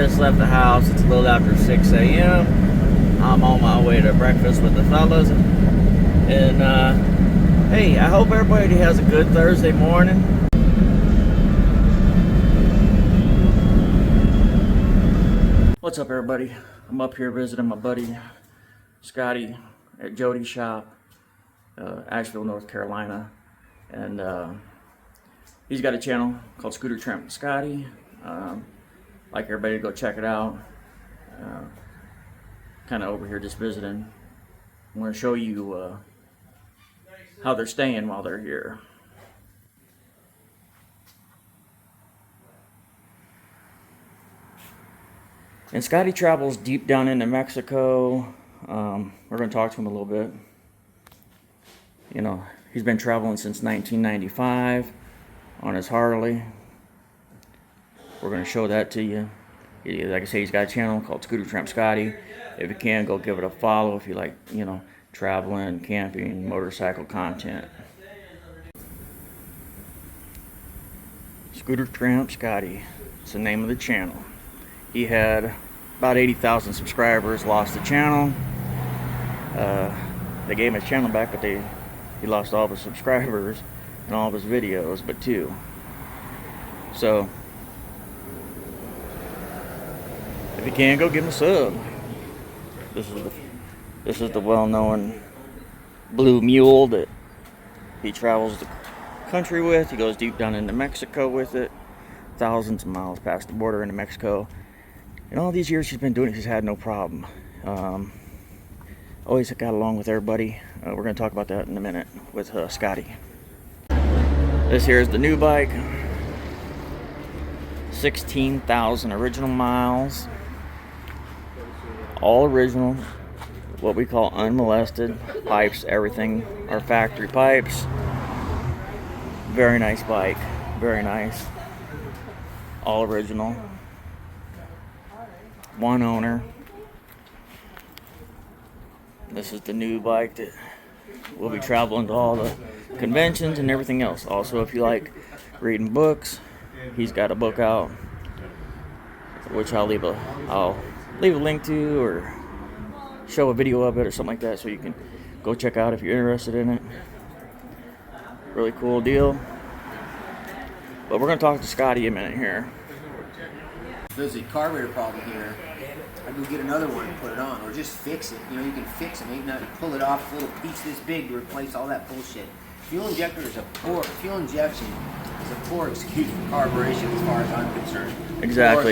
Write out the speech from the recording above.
just left the house. It's a little after 6 a.m. I'm on my way to breakfast with the fellas. And hey, I hope everybody has a good Thursday morning. What's up, everybody? I'm up here visiting my buddy Scotty at Josie's shop, Asheville, North Carolina. And he's got a channel called Tramp with Scotty. Like everybody to go check it out. Kind of over here just visiting. I'm going to show you how they're staying while they're here. And Scotty travels deep down into Mexico. We're going to talk to him a little bit. You know, he's been traveling since 1995 on his Harley. We're going to show that to you. Like I say, he's got a channel called Tramp Scotty. If you can, go give it a follow if you like, you know, traveling, camping, motorcycle content. Tramp Scotty. It's the name of the channel. He had about 80,000 subscribers, lost the channel. They gave him his channel back, but he lost all of his subscribers and all of his videos, but 2. So, if you can, go give him a sub. This is the well-known blue mule that he travels the country with. He goes deep down into Mexico with it, thousands of miles past the border into Mexico. And all these years he's been doing it, he's had no problem. Always got along with everybody. We're going to talk about that in a minute with Scotty. This here is the new bike. 16,000 original miles. All original. What we call unmolested. Pipes, everything are factory pipes. Very nice bike. Very nice. All original. One owner. This is the new bike that will be traveling to all the conventions and everything else. Also, if you like reading books, he's got a book out, which I'll leave a link to, or show a video of it or something like that, so you can go check out if you're interested in it. Really cool deal. But we're going to talk to Scotty a minute here. There's a carburetor problem here. I go get another one and put it on, or just fix it. You know, you can fix it. Maybe not pull it off a little piece this big to replace all that bullshit. Fuel injection is a poor excuse for carburation, as far as I'm concerned. Exactly.